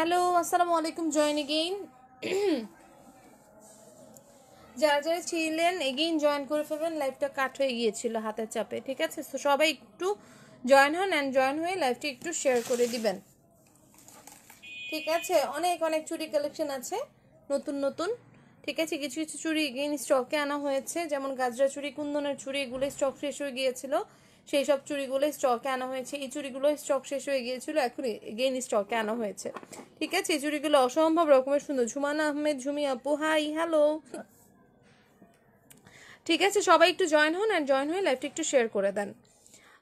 Hello, আসসালামু আলাইকুম। Join again. যারা যারা ছিলেন এগেইন জয়েন করে ফেলবেন। লাইভটা কাট হয়ে গিয়েছিল হাতের চাপে, ঠিক আছে? তো সবাই একটু জয়েন হন অ্যান্ড জয়েন হয়ে লাইভটি একটু শেয়ার করে দিবেন, ঠিক আছে? অনেক অনেক চুড়ি কালেকশন আছে নতুন নতুন, ঠিক আছে? কিছু কিছু চুড়ি এগেইন স্টকে আনা হয়েছে, যেমন গাজরা চুড়ি, কুন্দনের চুড়ি, এগুলো স্টক শেষ হয়ে গিয়েছিল, সেই সব চুড়িগুলো স্টকে আনা হয়েছে। এই চুড়িগুলো স্টক শেষ হয়ে গিয়েছিল, এখন এগেইন স্টকে আনা হয়েছে, ঠিক আছে? এই চুড়িগুলো অসম্ভব রকমের সুন্দর। ঝুমানা আহমেদ, ঝুমি আপু, হাই, হ্যালো, ঠিক আছে? সবাই একটু জয়েন হন অ্যান্ড জয়েন হয়ে লাইভটা একটু শেয়ার করে দেন।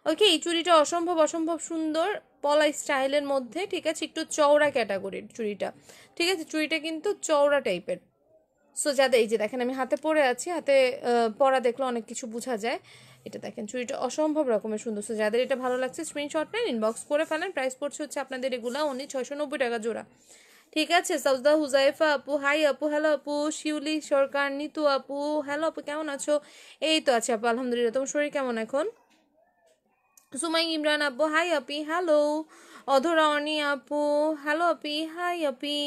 ওকে, এই চুড়িটা অসম্ভব অসম্ভব সুন্দর, পলা স্টাইলের মধ্যে, ঠিক আছে? একটু চওড়া ক্যাটাগরির চুড়িটা, ঠিক আছে? চুড়িটা কিন্তু চওড়া টাইপের। সো যাদের, এই যে দেখেন আমি হাতে পরে আছি, হাতে পরা দেখলে অনেক কিছু বোঝা যায়। এটা দেখেন, চুড়িটা অসম্ভব রকমের সুন্দর। সো যাদের এটা ভালো লাগছে স্ক্রিনশট নেন, ইনবক্স করে ফেলেন। প্রাইস পড়ছে হচ্ছে আপনাদের এগুলা অনলি 690 টাকা জোড়া, ঠিক আছে? সাউদা হুজাইফা আপু, হাই আপু, হ্যালো আপু। শিউলি সরকার, নিতু আপু, হ্যালো আপু, কেমন আছো? এই তো আছে আপু, আলহামদুলিল্লাহ। তোমার শরীর কেমন এখন? সুমাই ইমরান আপু, হাই আপি, হ্যালো। অধরাওয়ানি আপু, হ্যালো আপি, হাই আপি।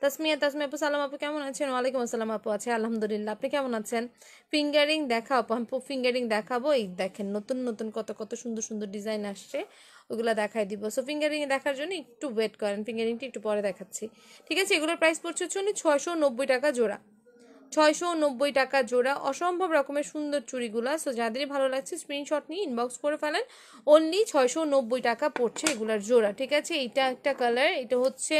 তাসমিয়া আপু, সালাম আপু, কেমন আছেন? ওয়ালাইকুম আসসালাম আপু, আছে আলহামদুলিল্লাহ। আপনি কেমন আছেন? ফিঙ্গারিং দেখা আপু, আমি ফিঙ্গারিং দেখাবো। এই দেখেন নতুন নতুন কত কত সুন্দর সুন্দর ডিজাইন আসছে, ওগুলো দেখাই দিব। সো ফিঙ্গারিং দেখার জন্য একটু ওয়েট করেন, ফিঙ্গারিংটি একটু পরে দেখাচ্ছি, ঠিক আছে? এগুলোর প্রাইস পড়ছে হচ্ছে 690 টাকা জোড়া, 690 টাকা জোড়া। অসম্ভব রকমের সুন্দর চুড়িগুলা। সো যাদেরই ভালো লাগছে স্ক্রিনশট নিয়ে ইনবক্স করে ফেলেন। অনলি 690 টাকা পড়ছে এগুলার জোড়া, ঠিক আছে? এইটা একটা কালার, এটা হচ্ছে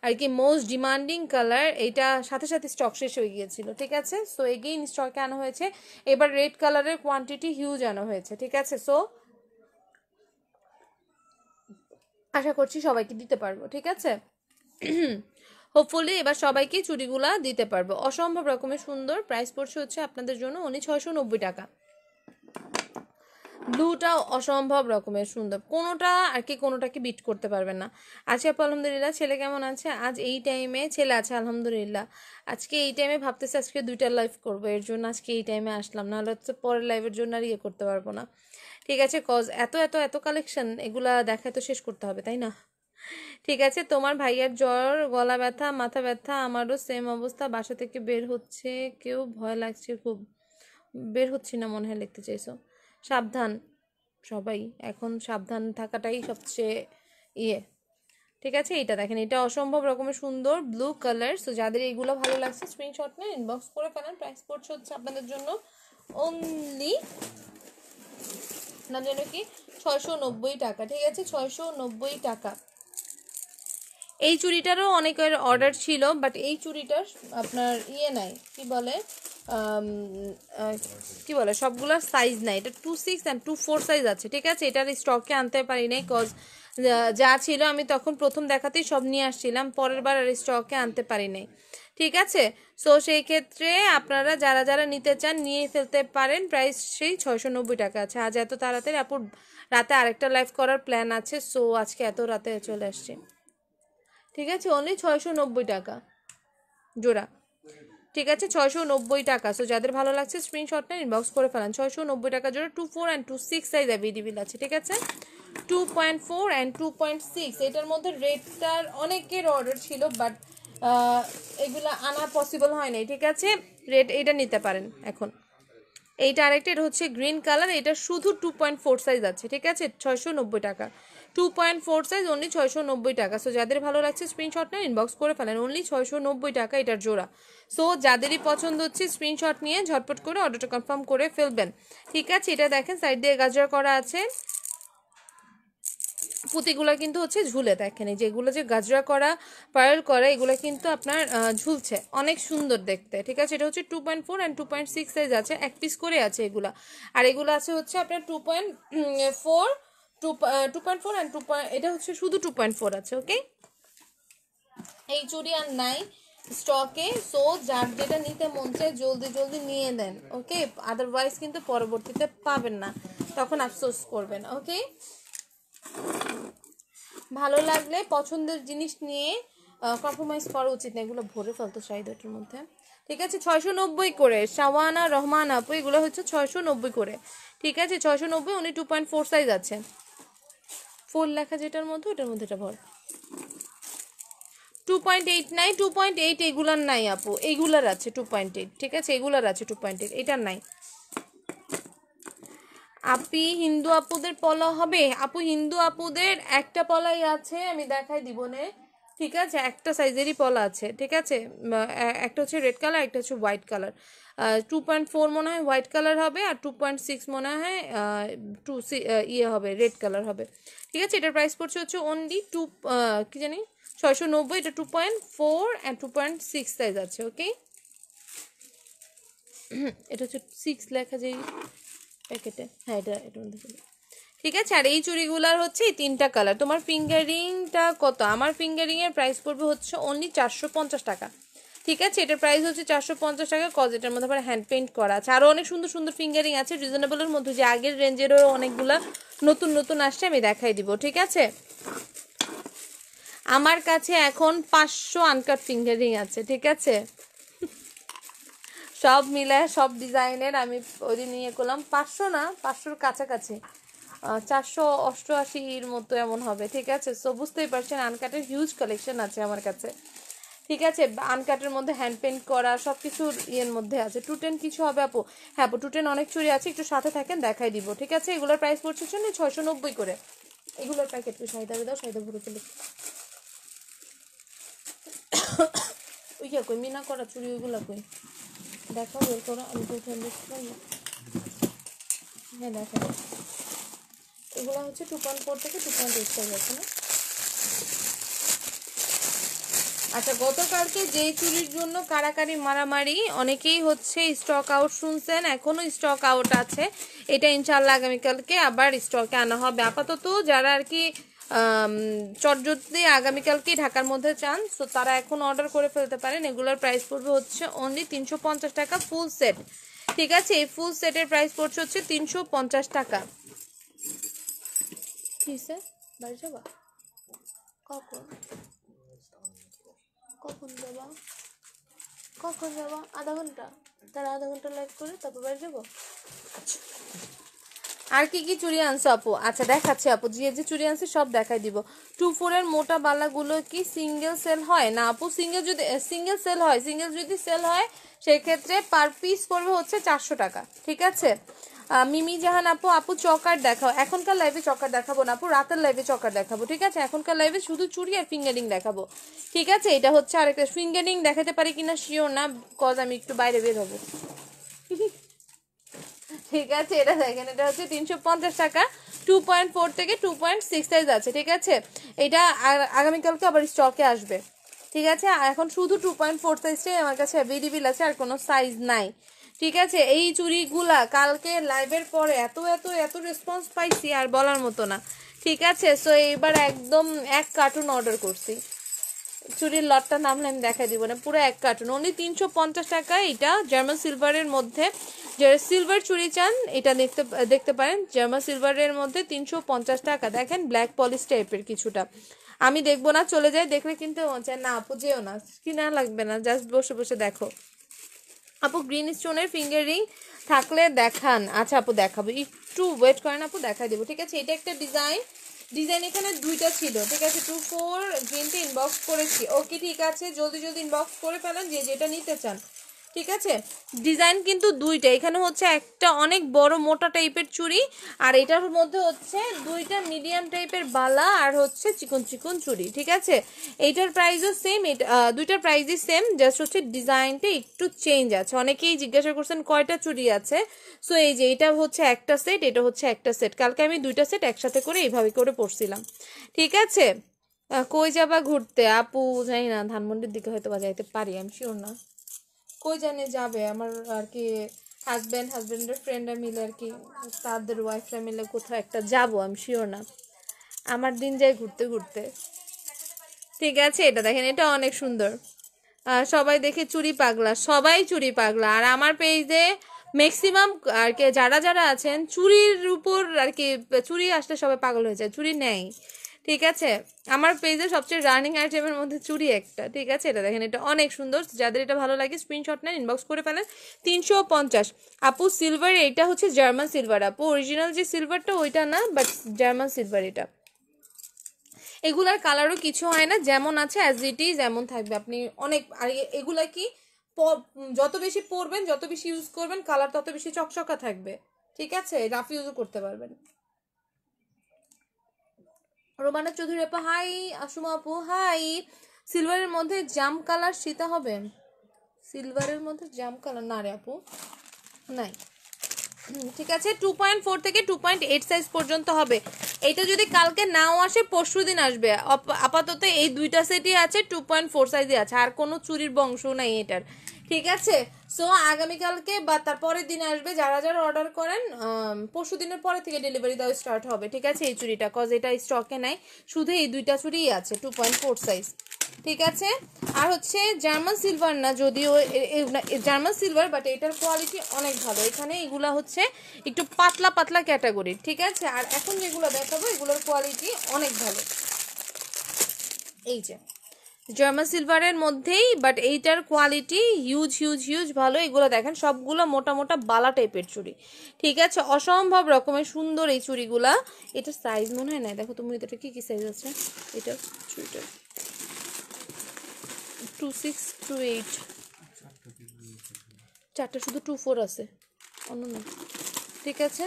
আর কি মোস্ট ডিমান্ডিং কালার। এইটা সাথে সাথে স্টক শেষ হয়ে গিয়েছিল, ঠিক আছে? সো এগেইন স্টকে আনা হয়েছে। এবার রেড কালারের কোয়ান্টিটি হিউজ আনা হয়েছে, ঠিক আছে? সো আশা করছি সবাইকে দিতে পারবো, ঠিক আছে? হোপফুলি এবার সবাইকে চুড়িগুলা দিতে পারবো। অসম্ভব রকমের সুন্দর। প্রাইস পড়ছে হচ্ছে আপনাদের জন্য উনি 690 টাকা। ব্লুটাও অসম্ভব রকমের সুন্দর, কোনোটা আর কি কোনোটাকে বিট করতে পারবেন না। আচ্ছা আপু, আলহামদুলিল্লাহ। ছেলে কেমন আছে? আজ এই টাইমে ছেলে আছে আলহামদুলিল্লাহ। আজকে এই টাইমে ভাবতেছি আজকে 2টা লাইভ করবো, এর জন্য আজকে এই টাইমে আসলাম, নাহলে হচ্ছে পরের লাইভের জন্য আর ইয়ে করতে পারবো না, ঠিক আছে? কজ এত এত এত কালেকশন, এগুলা দেখায় তো শেষ করতে হবে, তাই না? ঠিক আছে। তোমার ভাইয়ার জ্বর, গলা ব্যথা, মাথা ব্যথা, আমারও সেম অবস্থা। বাসা থেকে বের হচ্ছে কেউ, ভয় লাগছে খুব। বের হচ্ছি না মনে হয় লিখতে চাইছো। সাবধান সবাই, এখন সাবধান থাকাটাই সবচেয়ে ইয়ে, ঠিক আছে? এটা দেখেন, এটা অসম্ভব রকমের সুন্দর ব্লু কালার। সো যাদের এইগুলো ভালো লাগছে স্ক্রিনশট নিয়ে ইনবক্স করে ফেলেন। প্রাইস পড়ছে হচ্ছে আপনাদের জন্য অনলি না যেন কি 690 টাকা, ঠিক আছে? 690 টাকা। এই চুড়িটারও অনেকের অর্ডার ছিল, বাট এই চুড়িটার আপনার ইয়ে নাই, কি বলে কি বলে, সবগুলোর সাইজ নাই। এটা 26 অ্যান্ড 24 সাইজ আছে, ঠিক আছে? এটার স্টকে আনতে পারি নাই, কজ যা ছিল আমি তখন প্রথম দেখাতেই সব নিয়ে আসছিলাম, পরের বার আর স্টকে আনতে পারি নাই, ঠিক আছে? সো সেই ক্ষেত্রে আপনারা যারা যারা নিতে চান নিয়ে ফেলতে পারেন। প্রাইস সেই 690 টাকা আছে। আজ এত তাড়াতাড়ি আপুর, রাতে আরেকটা লাইভ করার প্ল্যান আছে, সো আজকে এত রাতে চলে আসছে, ঠিক আছে? অনলি 690 টাকা জোড়া, ঠিক আছে? 690 টাকা। সো যাদের ভালো লাগছে স্ক্রিনশট নেন, ইনবক্স করে ফেলান। 690 টাকা জোড়া। 24 অ্যান্ড 26 সাইজ অ্যাভেলেবল আছে, ঠিক আছে? 2.4 অ্যান্ড 2.6। এটার মধ্যে রেডটার অনেকের অর্ডার ছিল, বাট এগুলা আনা পসিবল হয় নাই, ঠিক আছে? রেড এটা নিতে পারেন এখন। এইটা আরেকটা, এটা হচ্ছে গ্রিন কালার, এটা শুধু 2.4 সাইজ আছে, ঠিক আছে? 690 টাকা। 2.4 সাইজ অনলি 690 টাকা। সো যাদের ভালো লাগছে স্ক্রিনশট নিয়ে ইনবক্স করে ফেলেন। অনলি 690 টাকা এটার জোড়া। সো যাদেরই পছন্দ হচ্ছে স্ক্রিনশট নিয়ে ঝটপট করে অর্ডারটা কনফার্ম করে ফেলবেন, ঠিক আছে? এটা দেখেন সাইড দিয়ে গাজরা করা আছে, পুঁতিগুলো কিন্তু হচ্ছে ঝুলে, দেখেন এই যেগুলো যে গাজরা করা পার্ল করা, এগুলো কিন্তু আপনার ঝুলছে, অনেক সুন্দর দেখতে, ঠিক আছে? এটা হচ্ছে 2.4 অ্যান্ড 2.6 সাইজ আছে, এক পিস করে আছে এগুলা। আর এগুলো আছে হচ্ছে আপনার 2.4, 2.4 অ্যান্ড 2. এটা হচ্ছে শুধু 2.4 আছে, ওকে? এই চুড়ি আর নাই স্টকে। সো যার যেটা নিতে মন চায় জলদি জলদি নিয়ে দেন, ওকে? আদারওয়াইজ কিন্তু পরবর্তীতে পাবেন না, তখন আফসোস করবেন, ওকে? ভালো লাগলে পছন্দের জিনিস নিয়ে কম্প্রোমাইজ করা উচিত না, এগুলো ভরে ফেলতো শাড়িটার মধ্যে, ঠিক আছে? 690 করে। শাওয়ানা রহমান আপু, এগুলো হচ্ছে 690 করে, ঠিক আছে? 690। উনি 2.4 সাইজ আছে। ফুল লেখা যেটার মধ্যে, ওটার মধ্যে এটা ভর। 2.8 নাই, 2.8 এগুলার নাই আপু, এইগুলার আছে 2.8, ঠিক আছে, এগুলার আছে 2.8, এটার নাই। আপি হিন্দু আপুদের পলা হবে? আপু হিন্দু আপুদের একটা পলাই আছে, আমি দেখাই দিব নে, ঠিক আছে, একটা সাইজেরই পলা আছে, ঠিক আছে, একটা হচ্ছে রেড কালার, একটা হচ্ছে হোয়াইট কালার। 2.4 মনে হয় হোয়াইট কালার হবে, আর 2.6 মনে হয় ইয়ে হবে, রেড কালার হবে, ঠিক আছে। এটার প্রাইস পড়ছে হচ্ছে অনলি কি জানি 690, এটা 2.4 অ্যান্ড 2.6 সাইজ আছে, ওকে। এটা হচ্ছে 6 লেখা যেই প্যাকেটে, হ্যাঁ এটা এটা ঠিক আছে। আর এই চুড়িগুলার হচ্ছে এই 3টা কালার। তোমার ফিঙ্গারিংটা কত? আমার ফিঙ্গারিংয়ের প্রাইস পড়বে হচ্ছে অনলি 450 টাকা, ঠিক আছে। এটার প্রাইস হচ্ছে 450 টাকা, কজ এটার মধ্যে আবার হ্যান্ড পেইন্ট করা আছে। আরও অনেক সুন্দর সুন্দর ফিঙ্গারিং আছে রিজনেবলের মধ্যে, যে আগের রেঞ্জেরও অনেকগুলা নতুন নতুন আসছে, আমি দেখাই দিব, ঠিক আছে। আমার কাছে এখন 500 আনকাট ফিঙ্গারিং আছে, ঠিক আছে, সব মিলায় সব ডিজাইনের। আমি ওই দিন নিয়ে করলাম 500 না, 500-র কাছাকাছি, 488-র মতো এমন হবে, ঠিক আছে। সো বুঝতেই পারছেন আনকাটের হিউজ কালেকশন আছে আমার কাছে, ঠিক আছে। আনকাটের মধ্যে হ্যান্ড পেন্ট করা সব কিছুর ইয়ের মধ্যে আছে। 210 কিছু হবে আপু? হ্যাঁ আপু 210 অনেক চুড়ি আছে, একটু সাথে থাকেন দেখাই দিব, ঠিক আছে। এগুলোর প্রাইস পড়ছে 690 করে। এগুলোর প্যাকেট সাইদা দাও, সাইদা ভরে ফেলে ওই কই মিনা করা চুড়ি, ওইগুলো কই দেখো, বের করো, আমি তো হ্যাঁ দেখো, এগুলো হচ্ছে 2.4 থেকে 2.8 সাইজ আছে না। আচ্ছা, গতকালকে যেই চুরির জন্য কারাকারি মারামারি, অনেকেই হচ্ছে স্টক আউট শুনছেন, এখনো স্টক আউট আছে। এটা ইনশাল্লাহ আগামীকালকে আবার স্টকে আনা হবে। আপাতত যারা আর কি চটজলদি আগামীকালকে ঢাকার মধ্যে চান, সো তারা এখন অর্ডার করে ফেলতে পারেন। এগুলোর প্রাইস পড়বে হচ্ছে অনলি 350 টাকা ফুল সেট, ঠিক আছে। এই ফুল সেটের প্রাইস পড়ছে হচ্ছে 350 টাকা। কিসে বাড়ি যাবা? কখন কখন যাবা? কখন যাবা? আধা ঘন্টা, তার আধা ঘন্টা লাইভ করে তারপর বাড়ি যাবো। আর কি কি চুড়ি আনছো আপু? আচ্ছা দেখাচ্ছি আপু, যে যে চুড়ি আনছে সব দেখাই দিব। 2.4 এর মোটা বালাগুলো কি সিঙ্গেল সেল হয়? না আপু, সিঙ্গেল যদি সিঙ্গেল সেল হয়, সিঙ্গেল যদি সেল হয় সেক্ষেত্রে পার পিস পড়বে হচ্ছে 400 টাকা, ঠিক আছে। মিমি জাহান আপু, আপু চকার দেখাও। এখনকার লাইভে চকার দেখাবো না আপু, রাতের লাইভে চকার দেখাবো, ঠিক আছে। এখনকার লাইভে শুধু চুড়ি আর ফিঙ্গারিং দেখাবো, ঠিক আছে। এটা হচ্ছে আরেকটা ফিঙ্গারিং দেখাতে পারি কিনা শিওর না, কজ আমি একটু বাইরে বের হবো, ঠিক আছে। এটা দেখেন, এটা হচ্ছে 350 টাকা, 2.4 থেকে 2.6 সাইজ আছে, ঠিক আছে। এটা আগামীকালকে আবার স্টকে আসবে, ঠিক আছে। এখন শুধু 2.4 সাইজটাই আমার কাছে অ্যাভেলেবল আছে, আর কোনো সাইজ নাই, ঠিক আছে। এই চুড়িগুলা কালকে লাইভের পরে এত এত এত রেসপন্স পাইছি আর বলার মতো না, ঠিক আছে। সো এইবার একদম 1 কার্টুন অর্ডার করছি। চুড়ির লটটা নামলে আমি দেখা দিব না, পুরো 1 কার্টুন অনলি 350 টাকা। এটা জার্মান সিলভারের মধ্যে, যারা সিলভার চুড়ি চান এটা দেখতে পারেন। জার্মান সিলভারের মধ্যে 350 টাকা। দেখেন ব্ল্যাক পলিশ টাইপের কিছুটা, আমি দেখবো না, চলে যাই, দেখলে কিনতে চায় না আপু, যেও না, কিনা লাগবে না, জাস্ট বসে বসে দেখো। আপু গ্রিন স্টোনের ফিঙ্গার রিং থাকলে দেখান। আচ্ছা আপু দেখাবো, একটু ওয়েট করেন আপু, দেখাই দেবো, ঠিক আছে। এটা একটা ডিজাইন এখানে 2টা ছিল, ঠিক আছে। 2.4 গ্রিনটা ইনবক্স করেছি, ওকে ঠিক আছে, জলদি জলদি ইনবক্স করে ফেলেন যে যেটা নিতে চান, ঠিক আছে। ডিজাইন কিন্তু 2টা, এখানে হচ্ছে একটা অনেক বড় মোটা টাইপের চুড়ি, আর এটার মধ্যে হচ্ছে 2টা মিডিয়াম টাইপের বালা, আর হচ্ছে চিকন চিকন চুড়ি, ঠিক আছে। এইটার প্রাইসও সেম, 2টার প্রাইসই সেম, জাস্ট হচ্ছে ডিজাইনটা একটু চেঞ্জ আছে। অনেকেই জিজ্ঞাসা করছেন কয়টা চুড়ি আছে, সো এই যে এটা হচ্ছে একটা সেট, এটা হচ্ছে একটা সেট। কালকে আমি 2টা সেট একসাথে করে এইভাবে করে পরছিলাম, ঠিক আছে। কই যাবা ঘুরতে আপু? জানি না, ধানমন্ডির দিকে হয়তো বা যাইতে পারি, আমি শিওর না, কই জানে যাবে। আমার আর কি হাজব্যান্ডের ফ্রেন্ডরা মিলে আর কি, তাদের ওয়াইফরা মিলে কোথাও একটা যাবো, আমি শিওর না। আমার দিন যায় ঘুরতে ঘুরতে, ঠিক আছে। এটা দেখেন, এটা অনেক সুন্দর। সবাই দেখে চুরি পাগলা, সবাই চুরি পাগলা। আর আমার পেজে ম্যাক্সিমাম আর কি যারা যারা আছেন চুরির উপর আর কি, চুরি আসলে সবাই পাগল হয়ে যায়, চুরি নেয়, ঠিক আছে। আমার পেজে সবচেয়ে রানিং আইটেমের মধ্যে চুরি একটা, ঠিক আছে। এটা দেখেন, এটা অনেক সুন্দর, যাদের এটা ভালো লাগে স্ক্রিনশট নেন, ইনবক্স করে ফেলেন। 350 আপু। সিলভার, এটা হচ্ছে জার্মান সিলভার আপু, অরিজিনাল যে সিলভারটা ওইটা না, বাট জার্মান সিলভার এটা। এগুলার কালারও কিছু হয় না, যেমন আছে অ্যাজ ইট ইজ এমন থাকবে। আপনি অনেক, আর এগুলা কি যত বেশি পরবেন, যত বেশি ইউজ করবেন, কালার তত বেশি চকচকা থাকবে। ঠিক আছে, রাফ ইউজও করতে পারবেন। রোমানা চৌধুরী আপু হাই, আসুমা আপু হাই। সিলভারের মধ্যে জাম কালার সীতা হবে? সিলভারের মধ্যে জাম কালার না রে আপু, নাই। ঠিক আছে, 2.4 থেকে 2.8 সাইজ পর্যন্ত হবে। এটা যদি কালকে নাও আসে পরশু দিন আসবে। আপাতত এই দুইটা সেটই আছে, 2.4 সাইজে আছে, আর কোনো চুরির বংশ নাই এটার। ঠিক আছে, সো আগামীকালকে বা তার পরের দিন আসবে। যারা যারা অর্ডার করেন পরশু দিনের পরে থেকে ডেলিভারি দেওয়া স্টার্ট হবে। ঠিক আছে, এই চুড়িটা কজ এটা স্টকে নাই, শুধু এই দুইটা চুড়িই আছে 2.4 সাইজ। ঠিক আছে, আর হচ্ছে জার্মান সিলভার না, যদিও জার্মান সিলভার, বাট এটার কোয়ালিটি অনেক ভালো। এখানে এগুলা হচ্ছে একটু পাতলা পাতলা ক্যাটাগরির। ঠিক আছে, আর এখন যেগুলো দেখাবো এগুলোর কোয়ালিটি অনেক ভালো। এই যে জার্মান সিলভারের মধ্যেই, বাট এইটার কোয়ালিটি হিউজ হিউজ হিউজ ভালো। এগুলো দেখেন সবগুলো মোটা মোটা বালা টাইপের চুড়ি। ঠিক আছে, অসম্ভব রকমের সুন্দর এই চুড়িগুলা। এটার সাইজ মনে হয় না, দেখো তুমি এটা কি কি সাইজ আছে এটার চুড়িটার? 26, 28, চারটা শুধু 24 আছে, অন্য না। ঠিক আছে,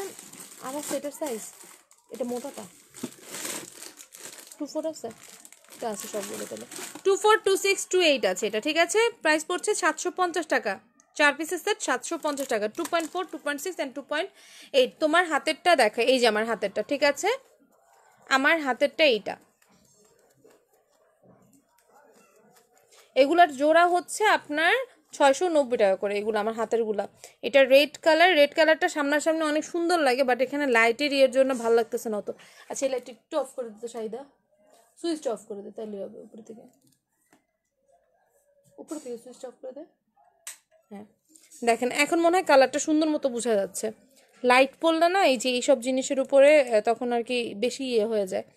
আমার সেটার সাইজ এটা মোটাটা 24 আছে, এটা আছে সবগুলো তাহলে 24, 26, 28 আছে এটা। ঠিক আছে, প্রাইস পড়ছে 750 টাকা, 4 পিসের সেট 750 টাকা। 2.4, 2.6 অ্যান্ড 2.8। তোমার হাতেরটা দেখা, এই যে আমার হাতেরটা। ঠিক আছে, আমার হাতেরটা এইটা। এগুলার জোড়া হচ্ছে আপনার 690 টাকা করে, এগুলো আমার হাতের গুলা। এটা রেড কালার, রেড কালারটা সামনাসামনি অনেক সুন্দর লাগে, বাট এখানে লাইটের ইয়ের জন্য ভালো লাগতেছে না অত। আচ্ছা, এই লাইট একটু অফ করে দিতে শাহিদা, সুইচটা অফ করে দে, তাহলে হবে। উপর থেকে সুইচটা অফ করে দে। হ্যাঁ, দেখেন এখন মনে হয় কালারটা সুন্দর মতো বোঝা যাচ্ছে। লাইট পড়লে না এই যে এইসব জিনিসের উপরে তখন আর কি বেশি ইয়ে হয়ে যায়।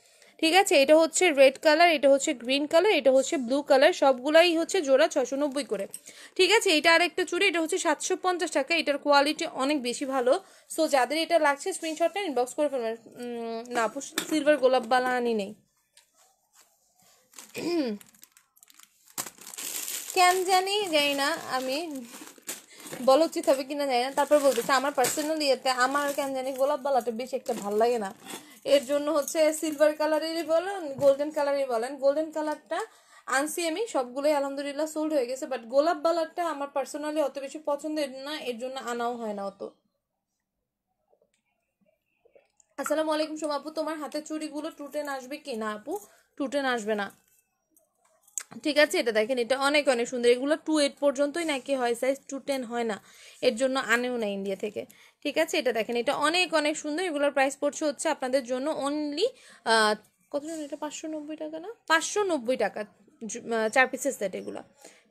ঠিক আছে, এটা হচ্ছে রেড কালার, এটা হচ্ছে গ্রিন কালার, এটা হচ্ছে ব্লু কালার, সবগুলাই হচ্ছে জোড়া 690 করে। ঠিক আছে, এটা আরেকটা চুড়ি, এটা হচ্ছে 750 টাকা। এটার কোয়ালিটি অনেক বেশি ভালো। সো যাদের এটা লাগছে স্ক্রিনশটটা ইনবক্স করে ফেলবেন। না আপু, সিলভার গোলাপ বালা আনি নেই, কেন জানি যাই না আমি, বলা উচিত হবে কিনা জানি না। তারপর বলতেছে আমার পার্সোনালি ইয়েতে আমার কেন জানি গোলাপ বালাটা বেশি একটা ভালো লাগে না। এর জন্য হচ্ছে সিলভার কালারেরই বলেন, গোল্ডেন কালারই বলেন, গোল্ডেন কালারটা আনছি আমি, সবগুলোই আলহামদুলিল্লাহ সোল্ড হয়ে গেছে। বাট গোলাপ বালারটা আমার পার্সোনালি অত বেশি পছন্দের না, এর জন্য আনাও হয় না অত। আসসালামু আলাইকুম সোমা আপু, তোমার হাতের চুড়িগুলো 210 আসবে কি? না আপু, 210 আসবে না। ঠিক আছে, এটা দেখেন, এটা অনেক অনেক সুন্দর। এগুলো 28 পর্যন্তই নাকি হয় সাইজ, 210 হয় না, এর জন্য আনেও না ইন্ডিয়া থেকে। ঠিক আছে, এটা দেখেন, এটা অনেক অনেক সুন্দর। এগুলোর প্রাইস পড়ছে হচ্ছে আপনাদের জন্য অনলি কত জন, এটা 590 টাকা না, 590 টাকা, 4 পিসের সেট এগুলো।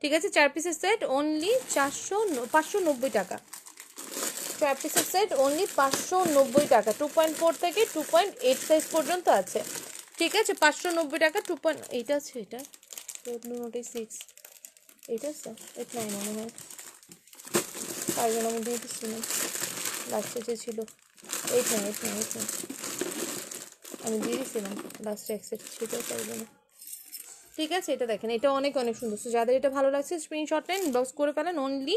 ঠিক আছে, 4 পিসের সেট অনলি 590 টাকা, 4 পিসের সেট অনলি 590 টাকা। 2.4 থেকে 2.8 সাইজ পর্যন্ত আছে। ঠিক আছে, 590 টাকা। 2.8 আছে এটা, নোটিস 6, এইটা আছে, 8, 9 মনে হয়, তাই জন্য আমি দিয়ে দিচ্ছি না, লাস্টে যে ছিল 8, 9, 8, 9, 8, 9 আমি দিয়ে দিচ্ছিলাম, লাস্টে অ্যাকসেপ্ট ছিল তাই জন্য। ঠিক আছে, এটা দেখেন, এটা অনেক অনেক সুন্দর। সো যাদের এটা ভালো লাগছে স্ক্রিনশট নেন, ইনবক্স করে ফেলেন। অনলি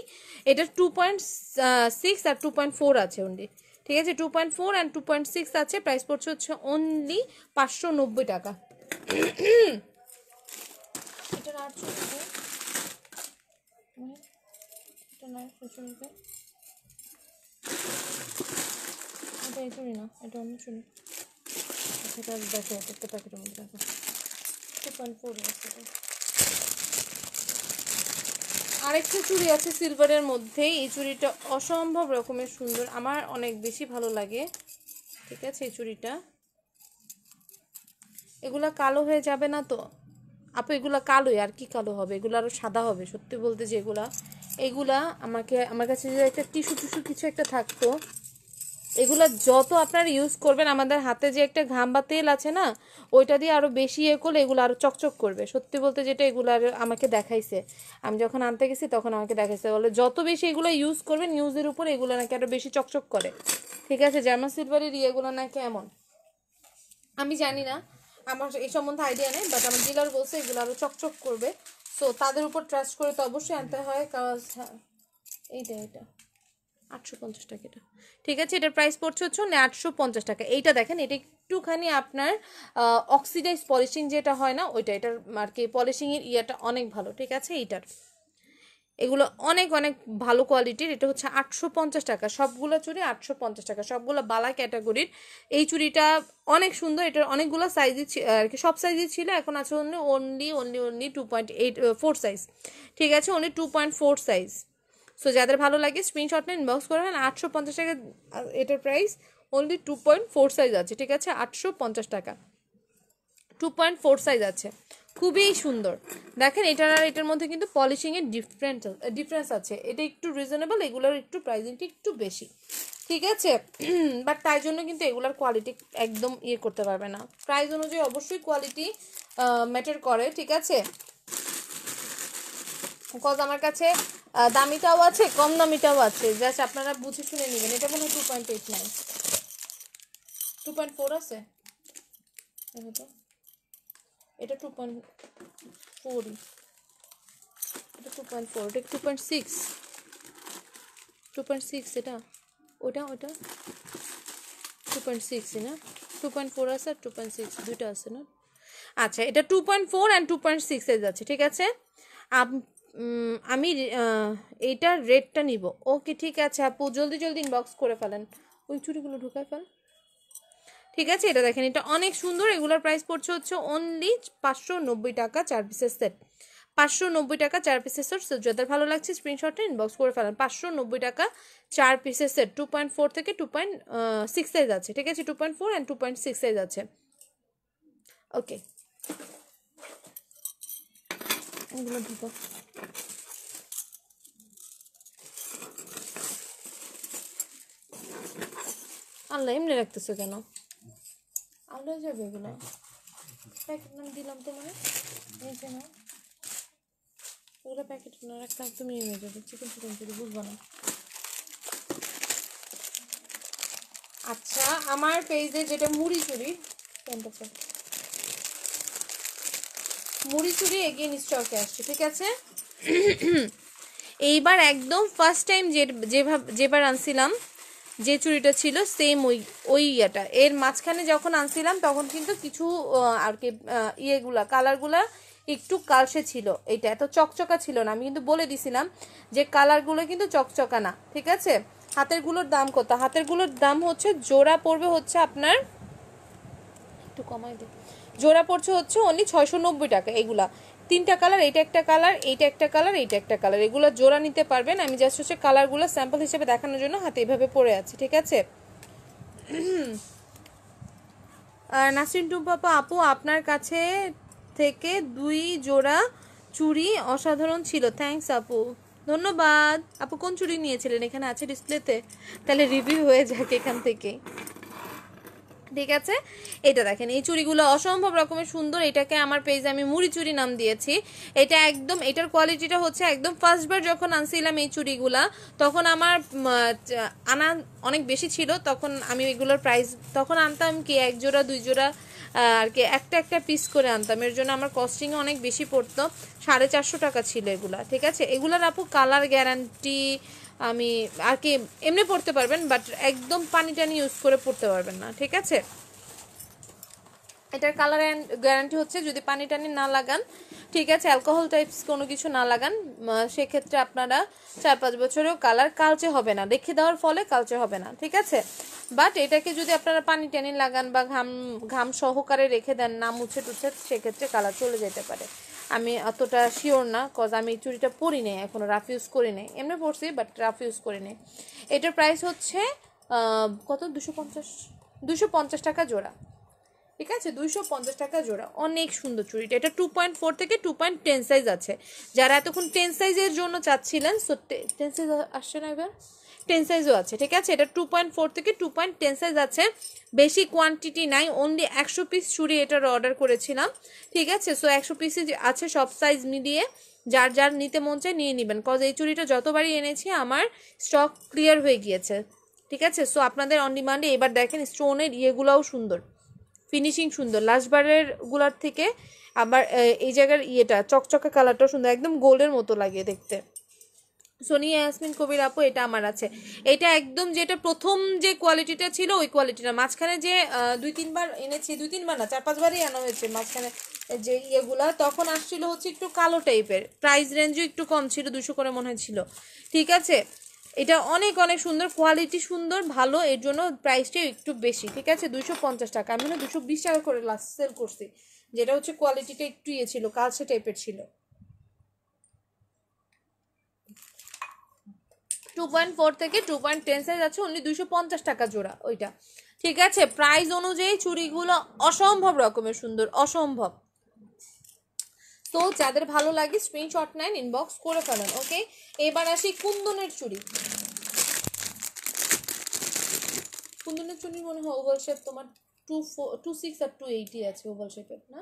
এটা 2.6 আর 2.4 আছে অনলি। ঠিক আছে, 2.4 অ্যান্ড 2.6 আছে। প্রাইস পড়ছে হচ্ছে অনলি 590 টাকা। এটা আর চলবে, এটা না চলবে, এটা এই চুড়ি না, এটা অন্য চুড়ি। সেটা দেখো, একটা প্যাকেটের মধ্যে দেখো, 2.4 আছে। আরেকটা চুড়ি আছে সিলভারের মধ্যে, এই চুড়িটা অসম্ভব রকমের সুন্দর, আমার অনেক বেশি ভালো লাগে। ঠিক আছে, এই চুড়িটা, এগুলা কালো হয়ে যাবে না তো আপু? এগুলা কালোই, আর কি কালো হবে, এগুলো আরো সাদা হবে। সত্যি বলতে যে এগুলা আমার কাছে যে একটা টিস্যু কিছু একটা থাকতো, এগুলা যত আপনারা ইউজ করবেন, আমাদের হাতে যে একটা ঘাম বা তেল আছে না, ওইটা দিয়ে আরো বেশি ইয়ে করলে এগুলো আরো চকচক করবে। সত্যি বলতে যেটা, এগুলো আমাকে দেখাইছে, আমি যখন আনতে গেছি তখন আমাকে দেখাইছে, বলে যত বেশি এগুলো ইউজ করবেন, ইউজের উপর এগুলো নাকি আরো বেশি চকচক করে। ঠিক আছে, জার্মান সিলভারের ইয়েগুলো নাকি এমন, আমি জানি না, আমার এই সম্বন্ধে আইডিয়া নেই, বাট আমার ডিলার বলছে এগুলো আরও চকচক করবে, সো তাদের উপর ট্রাস্ট করে তো অবশ্যই আনতে হয়। কারণ হ্যাঁ, এইটা 850 টাকা এটা, ঠিক আছে। এটার প্রাইস পড়ছে হচ্ছে 850 টাকা। এইটা দেখেন, এটা একটুখানি আপনার অক্সিডাইজ পলিশিং যেটা হয় না ওইটা, এটার আর কি পলিশিংয়ের ইয়াটা অনেক ভালো, ঠিক আছে। এইটার এগুলো অনেক অনেক ভালো কোয়ালিটির। এটা হচ্ছে 850 টাকা, সবগুলো চুড়ি 850 টাকা, সবগুলো বালা ক্যাটাগরির। এই চুড়িটা অনেক সুন্দর, এটার অনেকগুলো সাইজই আর কি, সব সাইজই ছিল, এখন আছে অনলি 2.84 সাইজ, ঠিক আছে, অনলি 2.4 সাইজ। সো যাদের ভালো লাগে স্ক্রিনশট নিয়ে ইনবক্স করবেন। 850 টাকা এটার প্রাইস, অনলি 2.4 সাইজ আছে, ঠিক আছে, 850 টাকা 2.4 সাইজ আছে, খুবই সুন্দর। দেখেন এটার আর এটার মধ্যে কিন্তু পলিশিংয়ের ডিফারেন্স আছে, এটা একটু রিজনেবল, এগুলোর একটু প্রাইসিংটা একটু বেশি, ঠিক আছে। বাট তাই জন্য কিন্তু এগুলার কোয়ালিটি একদম ইয়ে করতে পারবে না, প্রাইস অনুযায়ী অবশ্যই কোয়ালিটি ম্যাটার করে, ঠিক আছে। বিকজ আমার কাছে দামিটাও আছে, কম দামিটাও আছে, জাস্ট আপনারা বুঝে শুনে নেবেন। এটা মনে হয় 2.89, 2.4 আছে, এটা 2.4, এটা 2.4, এটা 2.6, 2.6 এটা, ওটা 2.6 না, 2.4 আছে আর 2.6 দুইটা আছে না। আচ্ছা, এটা 2.4 অ্যান্ড 2.6 সাইজ আছে, ঠিক আছে। আমি এইটার রেটটা নিব। ওকে, ঠিক আছে আপু, জলদি ইনবক্স করে ফেলেন, ওই চুড়িগুলো ঢুকায় ফেল, ঠিক আছে। এটা দেখেন, এটা অনেক সুন্দর, এগুলোর প্রাইস পড়ছে হচ্ছে অনলি 590 টাকা 4 পিসের সেট, 590 টাকা 4 পিসের সেট। যাদের ভালো লাগছে স্ক্রিনশটটা ইনবক্স করে ফেলেন। 590 টাকা 4 পিসের সেট, 2.4 থেকে 2.6 সাইজ আছে, ঠিক আছে, 2.4 অ্যান্ড 2.6 সাইজ আছে। ওকে, এগুলো ঢুকো। আল্লাহ, এমনি রাখতেছো কেন? আল্লাহ যাবে এগুলো, প্যাকেট নাম দিলাম তোমার নিচে না, ওগুলো প্যাকেট না রাখতাম, তুমি নিয়ে যাবে চিকেন চিলি, বুঝবো না। আচ্ছা, আমার পেজে যেটা মুড়ি চুরি এগেইন স্টকে আসছে, ঠিক আছে। এইবার একদম ফার্স্ট টাইম যেবার আনছিলাম যে চুড়িটা ছিল সেম ওই ইয়েটা, এর মাঝখানে যখন আনছিলাম তখন কিন্তু কিছু আর কি ইয়েগুলা কালারগুলা একটু কালসে ছিল, এটা এত চকচকা ছিল না। আমি কিন্তু বলে দিছিলাম যে কালারগুলো কিন্তু চকচকা না, ঠিক আছে। হাতেরগুলোর দাম কত? হাতেরগুলোর দাম হচ্ছে জোড়া পড়বে হচ্ছে আপনার, একটু কমাই দে, জোড়া পড়ছে হচ্ছে অনলি 690 টাকা। এগুলা 3টা কালার, এইটা একটা কালার, এইটা একটা কালার, এইটা একটা কালার, এগুলো জোড়া নিতে পারবেন। আমি জাস্ট হচ্ছে কালারগুলো স্যাম্পল হিসেবে দেখানোর জন্য হাতে এইভাবে পড়ে আছে, ঠিক আছে। নাসরিন টুম্পা আপু, আপনার কাছে থেকে 2 জোড়া চুড়ি অসাধারণ ছিল, থ্যাঙ্কস আপু, ধন্যবাদ আপু। কোন চুড়ি নিয়েছিলেন? এখানে আছে ডিসপ্লেতে, তাহলে রিভিউ হয়ে যাক এখান থেকে, ঠিক আছে। এটা দেখেন, এই চুড়িগুলো অসম্ভব রকমের সুন্দর, এটাকে আমার পেজে আমি মুড়ি চুড়ি নাম দিয়েছি। এটা একদম, এটার কোয়ালিটিটা হচ্ছে একদম ফার্স্টবার যখন আনছিলাম এই চুড়িগুলা, তখন আমার আনা অনেক বেশি ছিল, তখন আমি এগুলোর প্রাইস তখন আনতাম কি 1 জোড়া 2 জোড়া আর কি একটা পিস করে আনতাম, এর জন্য আমার কস্টিং অনেক বেশি পড়তো, 450 টাকা ছিল এগুলা, ঠিক আছে। এগুলার আপু কালার গ্যারান্টি আমি আর কি এমনি পড়তে পারবেন, বাট একদম পানি টানি ইউজ করে পড়তে পারবেন না, ঠিক আছে। এটার কালার গ্যারান্টি হচ্ছে যদি পানি টানি না লাগান, ঠিক আছে, অ্যালকোহল টাইপস কোনো কিছু না লাগান, সেক্ষেত্রে আপনারা 4-5 বছরেও কালার কালচে হবে না, রেখে দেওয়ার ফলে কালচে হবে না, ঠিক আছে। বাট এটাকে যদি আপনারা পানি টানি লাগান বা ঘাম সহকারে রেখে দেন, না মুছে টুছে, সেক্ষেত্রে কালার চলে যেতে পারে। আমি অতটা শিওর না, কজ আমি এই চুড়িটা পরি নেই এখনো, রাফ ইউজ করি নেই, এমনি পরছি বাট রাফ ইউজ করি নেই। এটার প্রাইস হচ্ছে কত, 250 টাকা জোড়া, ঠিক আছে, 250 টাকা জোড়া। অনেক সুন্দর চুড়িটা, এটা 2.4 থেকে 2.10 সাইজ আছে। যারা এতক্ষণ 10 সাইজের জন্য চাচ্ছিলেন, সো 10 সাইজ আসছে না, এবার 10 সাইজও আছে, ঠিক আছে। এটা 2.4 থেকে 2.10 সাইজ আছে, বেশি কোয়ান্টিটি নাই, অনলি 100 পিস চুড়ি এটার অর্ডার করেছিলাম, ঠিক আছে। সো 100 পিসই আছে, সব সাইজ মিলিয়ে যার যার নিতে মন চায় নিয়ে নেবেন, কজ এই চুড়িটা যতবারই এনেছি আমার স্টক ক্লিয়ার হয়ে গিয়েছে, ঠিক আছে। সো আপনাদের অন ডিমান্ডে। এবার দেখেন স্টোনের ইয়েগুলোও সুন্দর, ফিনিশিং সুন্দর লাস্ট বারের গুলার থেকে। আবার এই জায়গার ইয়েটা চকচকে কালারটাও সুন্দর, একদম গোল্ডের মতো লাগে দেখতে। সোনিয়া ইয়াসমিন কবির আপু, এটা আমার আছে। এটা একদম যেটা প্রথম যে কোয়ালিটিটা ছিল ওই কোয়ালিটিটা, মাঝখানে যে 2-3 বার এনেছি, 2-3 বার না 4-5বারই আনা হয়েছে মাঝখানে যে ইয়েগুলা, তখন আসছিল হচ্ছে একটু কালো টাইপের, প্রাইস রেঞ্জও একটু কম ছিল, 200 করে মনে হয়েছিল। ঠিক আছে, এটা অনেক অনেক সুন্দর, কোয়ালিটি সুন্দর ভালো, এর জন্য প্রাইসটাও একটু বেশি। ঠিক আছে, 250 টাকা, আমি না 220 টাকা করে লাস্ট সেল করছি, যেটা হচ্ছে কোয়ালিটিটা একটু ইয়ে ছিল, কালচে টাইপের ছিল। 2.4 থেকে 2.10 সাইজ আছে, অনলি 250 টাকা জোড়া ওইটা। ঠিক আছে, প্রাইস অনুযায়ী চুড়িগুলো অসম্ভব রকমের সুন্দর, অসম্ভব। তো যাদের ভালো লাগে স্ক্রিনশট নেন, ইনবক্স করে ফেলেন। ওকে, এবার আসি কুন্দনের চুড়ি। কুন্দনের চুড়ি মনে হয় ওভাল শেপ তোমার 26 আর 280 আছে ওভাল শেপের না?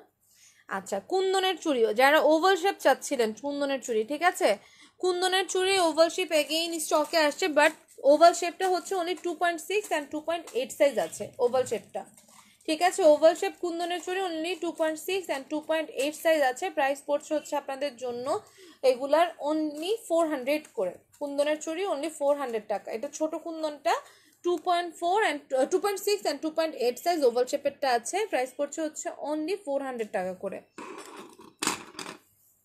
আচ্ছা, কুন্দনের চুড়িও যারা ওভাল শেপ চাচ্ছিলেন, কুন্দনের চুড়ি, ঠিক আছে, কুন্দনের চুড়ি ওভাল শেপ এগেইন স্টকে আসছে, বাট ওভাল শেপটা হচ্ছে অনলি 2.6 অ্যান্ড 2.8 সাইজ আছে ওভাল শেপটা। ঠিক আছে, ওভাল শেপ কুন্দনের চুড়ি অনলি 2.6 অ্যান্ড 2.8 সাইজ আছে। প্রাইস পড়ছে হচ্ছে আপনাদের জন্য এগুলার অনলি 400 করে। কুন্দনের চুড়ি অনলি 400 টাকা। এটা ছোট কুন্দনটা 2.4 অ্যান্ড 2.6 অ্যান্ড 2.8 সাইজ ওভাল শেপেরটা আছে, প্রাইস পড়ছে হচ্ছে অনলি 400 টাকা করে।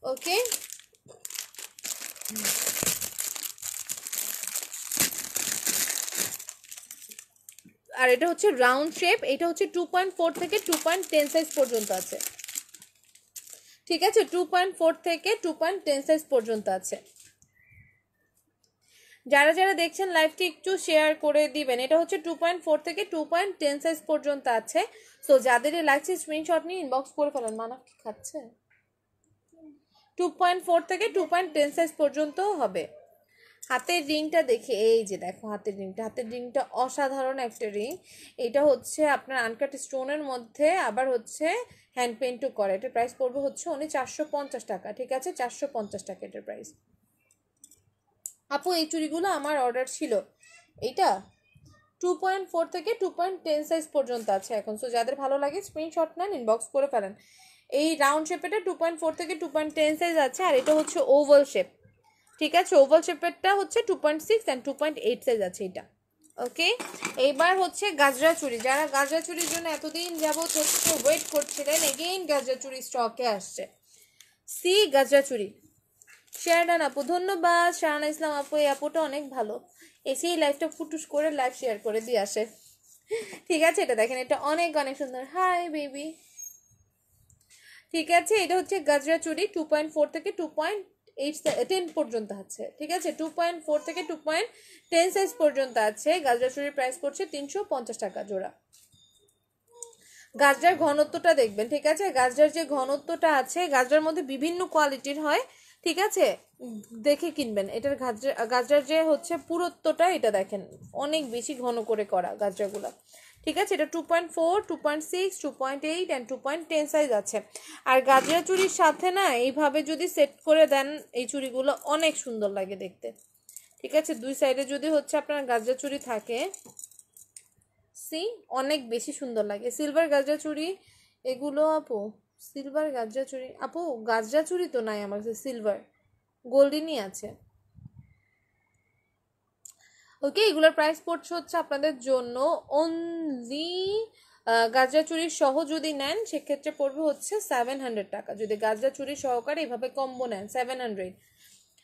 ওকে, আর এটা হচ্ছে রাউন্ড শেপ, এটা হচ্ছে 2.4 থেকে 2.10 সাইজ পর্যন্ত আছে। ঠিক আছে, 2.4 থেকে 2.10 সাইজ পর্যন্ত আছে। যারা যারা দেখছেন লাইভটি একটু শেয়ার করে দিবেন। এটা হচ্ছে 2.4 থেকে 2.10 সাইজ পর্যন্ত আছে। সো যাদের লাগছে স্ক্রিনশট নিয়ে ইনবক্স করে ফেলেন। মানব কি খাচ্ছে? 2.4 থেকে 2.10 সাইজ পর্যন্ত হবে। হাতের রিংটা দেখে, এই যে দেখো হাতের রিংটা, হাতের রিংটা অসাধারণ একটা রিং। এটা হচ্ছে আপনার আনকাট স্টোনের মধ্যে, আবার হচ্ছে হ্যান্ড পেন্টও করে। এটার প্রাইস পড়বে হচ্ছে অনলি 450 টাকা। ঠিক আছে, 450 টাকা এটার প্রাইস। আপু এই চুড়িগুলো আমার অর্ডার ছিল, এইটা 2.4 থেকে 2.10 সাইজ পর্যন্ত আছে এখন। সো যাদের ভালো লাগে স্ক্রিনশট নেন, ইনবক্স করে ফেলেন। এই রাউন্ড শেপেটা 2.4 থেকে 2.10 সাইজ আছে, আর এটা হচ্ছে ওভাল শেপ। ঠিক আছে, ওভাল শেপেরটা হচ্ছে 2.6 অ্যান্ড 2.8 সাইজ আছে এটা। ওকে, এইবার হচ্ছে গাজরা চুড়ি। যারা গাজরা চুড়ির জন্য এতদিন যাবত হচ্ছে ওয়েট করছিলেন, এগেইন গাজরা চুড়ি স্টকে আসছে। সি গাজরা চুড়ি। শেয়ারডান আপু, ধন্যবাদ। শাহানা ইসলাম আপু, এই আপুটা অনেক ভালো, এসেই লাইভটা ফুটুস করে লাইভ শেয়ার করে দিয়ে আসে। ঠিক আছে, এটা দেখেন, এটা অনেক অনেক সুন্দর। Hi baby. ঠিক আছে, এটা হচ্ছে গাজরা চুড়ি, 2.4 থেকে 2.10 পর্যন্ত আছে। ঠিক আছে, 2.4 থেকে 2.10 সাইজ পর্যন্ত আছে। গাজরা চুড়ির প্রাইস পড়ছে 350 টাকা জোড়া। গাজরার ঘনত্বটা দেখবেন। ঠিক আছে, গাজরার যে ঘনত্বটা আছে, গাজরার মধ্যে বিভিন্ন কোয়ালিটির হয়। ঠিক আছে, দেখে কিনবেন। এটার গাজরার যে হচ্ছে পুরুত্বটা, এটা দেখেন অনেক বেশি ঘন করে করা গাজরাগুলো। ঠিক আছে, এটা 2.4, 2.6, 2.8 অ্যান্ড 2.10 সাইজ আছে। আর গাজরা চুড়ির সাথে না এইভাবে যদি সেট করে দেন, এই চুড়িগুলো অনেক সুন্দর লাগে দেখতে। ঠিক আছে, দুই সাইডে যদি হচ্ছে আপনার গাজরা চুড়ি থাকে, সি অনেক বেশি সুন্দর লাগে। সিলভার গাজরা চুড়ি এগুলো আপু, সিলভার গাজরা চুড়ি আপু, গাজরা চুড়ি তো নাই আমার কাছে, সিলভার গোল্ডেনই আছে। ওকে, এগুলোর প্রাইস পড়ছে হচ্ছে আপনাদের জন্য অনলি গাজরা চুড়ির সহ যদি নেন সেক্ষেত্রে পড়বে হচ্ছে 700 টাকা। যদি গাজরা চুড়ি সহকারে এভাবে কম্বো নেন 700।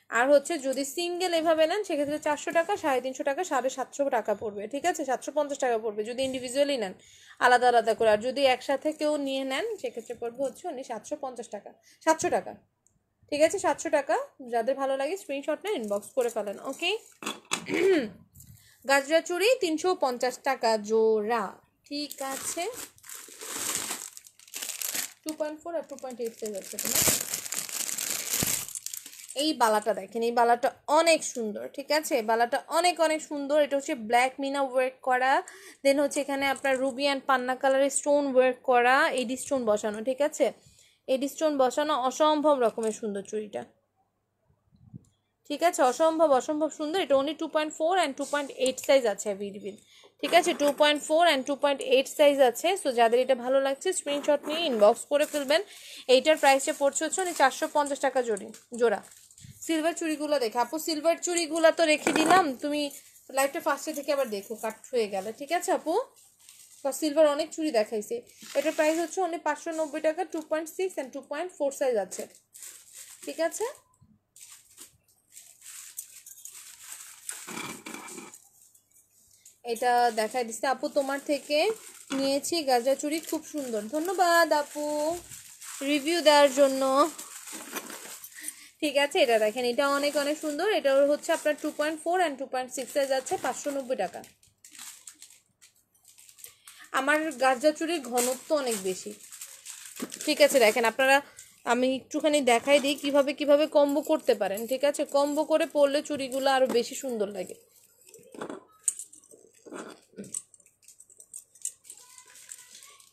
আর হচ্ছে যদি সিঙ্গেল এভাবে নেন সেক্ষেত্রে 400 টাকা, 350 টাকা, 750 টাকা পড়বে। ঠিক আছে, 750 টাকা পড়বে যদি ইন্ডিভিজুয়ালি নেন আলাদা আলাদা করে। আর যদি একসাথে কেউ নিয়ে নেন সেক্ষেত্রে পড়বে হচ্ছে উনি 750 টাকা, 700 টাকা। ঠিক আছে, 700 টাকা। যাদের ভালো লাগে স্ক্রিনশট নেন, ইনবক্স করে ফেলেন। ওকে, গাজরা চুড়ি 350 টাকা জোড়া। ঠিক আছে, 2.4 আর 2.8 সাইজ আছে তোমার। এই বালাটা দেখেন, এই বালাটা অনেক সুন্দর। ঠিক আছে, বালাটা অনেক অনেক সুন্দর। এটা হচ্ছে ব্ল্যাক মিনা ওয়ার্ক করা, দেন হচ্ছে এখানে আপনার রুবি অ্যান্ড পান্না কালারের স্টোন ওয়ার্ক করা, এডি স্টোন বসানো। ঠিক আছে, এডি স্টোন বসানো, অসম্ভব রকমের সুন্দর চুড়িটা। ঠিক আছে, অসম্ভব অসম্ভব সুন্দর। এটা অনলি 2.4 অ্যান্ড 2.8 সাইজ আছে অ্যাভেলেবেল। ঠিক আছে, 2.4 অ্যান্ড 2.8 সাইজ আছে। সো যাদের এটা ভালো লাগছে স্ক্রিনশট নিয়ে ইনবক্স করে ফেলবেন। এইটার প্রাইসটা পড়ছে হচ্ছে 450 টাকা জোড়া। সিলভার চুড়িগুলো দেখে আপু, সিলভার চুড়িগুলো তো রেখে দিলাম, তুমি লাইভটা ফার্স্টে থেকে আবার দেখো, কাট হয়ে গেল। ঠিক আছে আপু, সিলভার অনেক চুড়ি দেখাইছে। এটার প্রাইস হচ্ছে অনলি 590 টাকা। 2.6 অ্যান্ড 2.4 সাইজ আছে। ঠিক আছে, এটা দেখাই দিচ্ছে আপু, তোমার থেকে নিয়েছি গাজা চুড়ি, খুব সুন্দর। ধন্যবাদ আপু রিভিউ দেওয়ার জন্য। ঠিক আছে, এটা দেখেন, এটা অনেক অনেক সুন্দর। এটা হচ্ছে আপনার 2.4 অ্যান্ড 2.6 সাইজ আছে, 590 টাকা। আমার গাজা চুড়ির ঘনত্ব অনেক বেশি। ঠিক আছে, দেখেন আপনারা, আমি একটুখানি দেখাই দিই কিভাবে কিভাবে কম্বো করতে পারেন। ঠিক আছে, কম্বো করে পরলে চুড়িগুলো আরো বেশি সুন্দর লাগে।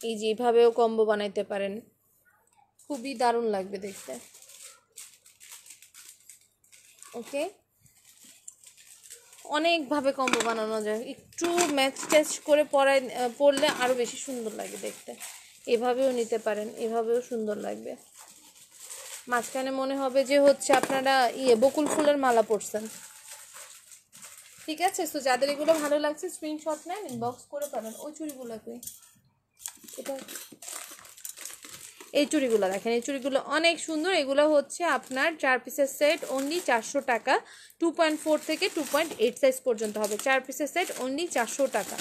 এই যে এইভাবেও কম্বো বানাইতে পারেন, খুবই দারুণ লাগবে দেখতে। ওকে, অনেকভাবে কম্বো বানানো যায়, একটু ম্যাচ ট্যাচ করে পরলে আরও বেশি সুন্দর লাগে দেখতে। এভাবেও নিতে পারেন, এভাবেও সুন্দর লাগবে। মাঝখানে মনে হবে যে হচ্ছে আপনারা বকুল ফুলের মালা পরছেন। ঠিক আছে, সো যাদের এগুলো ভালো লাগছে স্ক্রিনশট নেন, ইনবক্স করে পাবেন। ওই চুড়িগুলো কই, এটা এই চুড়িগুলো দেখেন, এই চুড়িগুলো অনেক সুন্দর। এগুলো হচ্ছে আপনার 4 পিসের সেট, অনলি 400 টাকা। 2.4 থেকে 2.8 সাইজ পর্যন্ত হবে। 4 পিসের সেট অনলি 400 টাকা।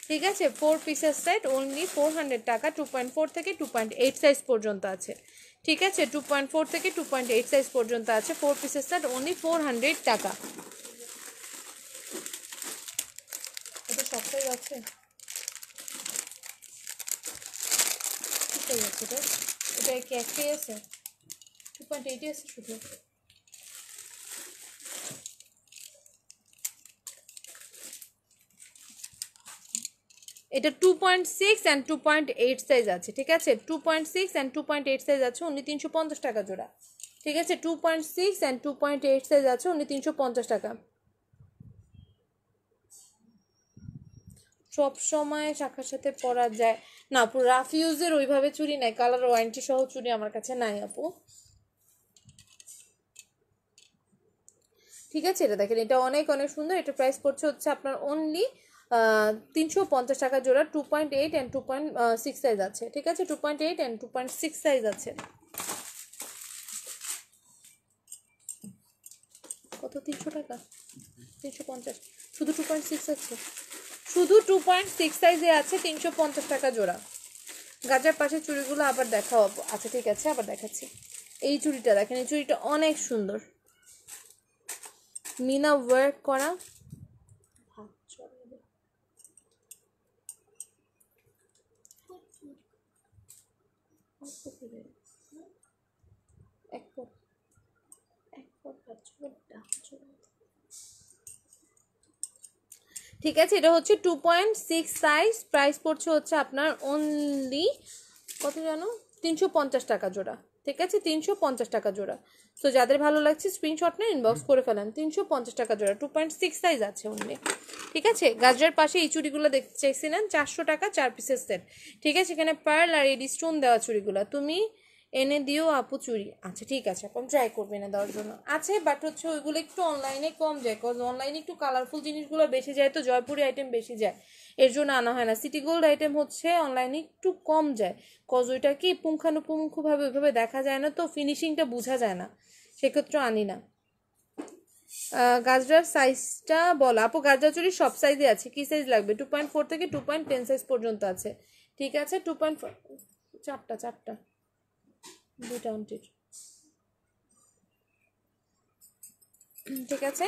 ঠিক আছে, 4 পিসের সেট অনলি 400 টাকা। 2.4 থেকে 2.8 সাইজ পর্যন্ত আছে। ঠিক আছে, 2.4 থেকে 2.8 সাইজ পর্যন্ত আছে। 4 পিসের সেট অনলি 400 টাকা। এটা সব সাইজ আছে, ঠিক আছে। এটা কি একটাই আছে? 2.8 আছে শুধু। এটা 2.6 অ্যান্ড 2.8 সাইজ আছে। ঠিক আছে, 2.6 অ্যান্ড 2.8 সাইজ আছে, অনলি 350 টাকা জোড়া। ঠিক আছে, 2.6 অ্যান্ড 2.8 সাইজ আছে, অনলি 350 টাকা। সব সময় শাখার সাথে পরা যায় না আপু, রাফ ইউজের ওইভাবে চুড়ি নাই, কালার ওয়ারেন্টি সহ চুড়ি আমার কাছে নাই আপু। ঠিক আছে, এটা দেখেন, এটা অনেক অনেক সুন্দর। এটা প্রাইস পড়ছে হচ্ছে আপনার অনলি 350 টাকা জোড়া। 2.8 অ্যান্ড 2.6 সাইজ আছে। ঠিক আছে, 2.8 অ্যান্ড 2.6 সাইজ আছে। কত? 300 টাকা, 350। শুধু 2.6 আছে, শুধু 2.6 সাইজে আছে, 350 টাকা জোড়া। গাজার পাশে চুড়িগুলো আবার দেখাও। আচ্ছা ঠিক আছে, আবার দেখাচ্ছি। এই চুড়িটা দেখেন, এই চুড়িটা অনেক সুন্দর, মিনা ওয়ার্ক করা। ঠিক আছে, এটা হচ্ছে 2.6 সাইজ। প্রাইস পড়ছে হচ্ছে আপনার অনলি কত জানো, 350 টাকা জোড়া। ঠিক আছে, 350 টাকা জোড়া। তো যাদের ভালো লাগছে স্ক্রিনশট নিয়ে ইনবক্স করে ফেলেন। 350 টাকা জোড়া, 2.6 সাইজ আছে অনলি। ঠিক আছে, গাজরার পাশে এই চুড়িগুলো দেখতে চাইছিলেন, 400 টাকা 4 পিসের সেট। ঠিক আছে, এখানে পার্ল আর এডি স্টোন দেওয়া চুড়িগুলো তুমি এনে দিও আপু চুড়ি। আচ্ছা ঠিক আছে, আপনি ট্রাই করবে এনে দেওয়ার জন্য। আছে, বাট হচ্ছে ওইগুলো একটু অনলাইনে কম যায়, কজ অনলাইনে একটু কালারফুল জিনিসগুলো বেশি যায়, তো জয়পুরি আইটেম বেশি যায়, এর জন্য আনা হয় না। সিটি গোল্ড আইটেম হচ্ছে অনলাইনে একটু কম যায়, কজ ওইটা কি পুঙ্খানুপুঙ্খভাবে ওইভাবে দেখা যায় না, তো ফিনিশিংটা বোঝা যায় না, সেক্ষেত্রে আনি না। গাজরার সাইজটা বলো আপু, গাজরা চুড়ি সব সাইজে আছে, কি সাইজ লাগবে? 2.4 থেকে 2.10 সাইজ পর্যন্ত আছে। ঠিক আছে, 2.4, চারটা দুইটা আন্টির। ঠিক আছে,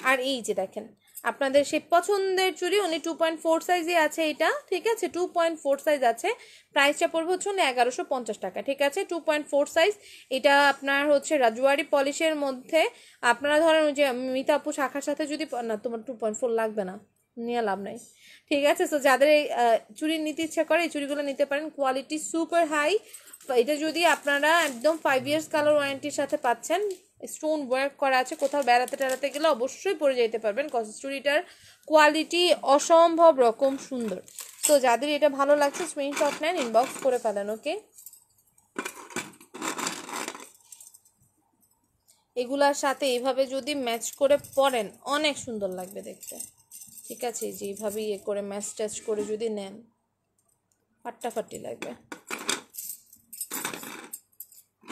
আর এই যে দেখেন আপনাদের সেই পছন্দের চুড়ি, উনি 2.4 সাইজে আছে এটা। ঠিক আছে, 2.4 সাইজ আছে। প্রাইসটা পড়বে হচ্ছে 1150 টাকা। ঠিক আছে, 2.4 সাইজ। এটা আপনার হচ্ছে রাজওয়ারি পলিশের মধ্যে। আপনারা ধরেন ওই যে মিতা আপু শাখার সাথে যদি না, তোমার 2.4 লাগবে না, নিয়ে লাভ নাই। ঠিক আছে, তো যাদের এই চুড়ি নিতে ইচ্ছা করে এই চুড়িগুলো নিতে পারেন, কোয়ালিটি সুপার হাই। এটা যদি আপনারা একদম 5 ইয়ার্স কালার ওয়ারেন্টির সাথে পাচ্ছেন, স্টোন ওয়ার্ক করা আছে, কোথাও বেড়াতে টেড়াতে গেলে অবশ্যই পরে যেতে পারবেন। কজ চুড়িটার কোয়ালিটি অসম্ভব রকম সুন্দর। তো যাদের এটা ভালো লাগছে স্ক্রিনশট নেন, ইনবক্স করে ফেলেন। ওকে, এগুলার সাথে এইভাবে যদি ম্যাচ করে পরেন অনেক সুন্দর লাগবে দেখতে। ঠিক আছে, যে এইভাবে ইয়ে করে ম্যাচ ট্যাচ করে যদি নেন ফাটাফাটি লাগবে।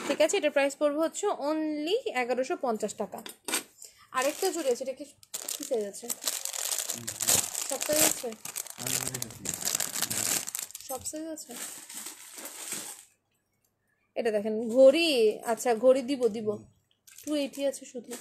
ঠিক আছে, এটার প্রাইস পড়বে হচ্ছে অনলি 1150 টাকা। আরেকটা চুড়ি আছে, এটা কি সাইজ আছে? সব সাইজ আছে, সব সাইজ আছে। এটা দেখেন ঘড়ি, আচ্ছা ঘড়ি দিব 280 আছে শুধু।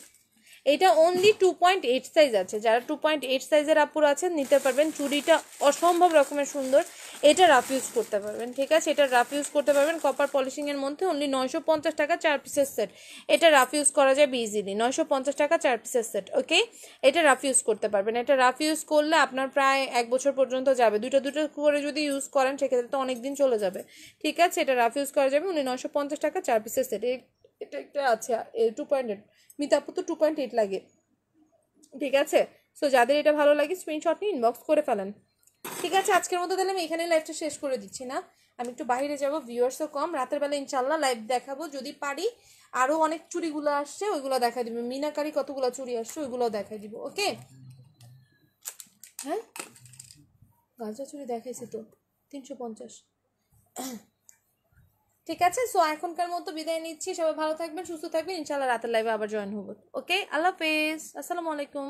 এটা অনলি 2.8 সাইজ আছে, যারা 2.8 সাইজের আপুরা আছেন নিতে পারবেন। চুড়িটা অসম্ভব রকমের সুন্দর, এটা রাফ ইউজ করতে পারবেন। ঠিক আছে, এটা রাফ ইউজ করতে পারবেন। কপার পলিশিংয়ের মধ্যে অনলি 950 টাকা 4 পিসের সেট। এটা রাফ ইউজ করা যাবে ইজিলি, 950 টাকা 4 পিসের সেট। ওকে, এটা রাফ ইউজ করতে পারবেন। এটা রাফ ইউজ করলে আপনার প্রায় 1 বছর পর্যন্ত যাবে। দুটো করে যদি ইউজ করেন সেক্ষেত্রে তো অনেক দিন চলে যাবে। ঠিক আছে, এটা রাফ ইউজ করা যাবে অনলি 950 টাকা 4 পিসের সেট। এটা একটা আছে 2.8, মিতাপু তো 2.8 লাগে। ঠিক আছে, সো যাদের এটা ভালো লাগে স্ক্রিনশট নিয়ে ইনবক্স করে ফেলেন। ঠিক আছে, আজকের মতো তাহলে আমি এখানে লাইভটা শেষ করে দিচ্ছি। না, আমি একটু বাইরে যাব, ভিউয়ার্সও কম, রাতের বেলা ইনশাল্লাহ লাইভ দেখাবো যদি পারি। আরও অনেক চুড়িগুলো আসছে ওইগুলো দেখা দিব, মিনাকারি কতগুলো চুড়ি আসছে ওইগুলোও দেখাই দিব। ওকে, হ্যাঁ গাজরা চুড়ি দেখাইছি তো 350। ঠিক আছে, সো এখনকার মতো বিদায় নিচ্ছি। সবাই ভালো থাকবেন, সুস্থ থাকবেন, ইনশাল্লাহ রাতের লাইভে আবার জয়েন হবো। ওকে, আল্লাহ হাফেজ, আসসালামু আলাইকুম।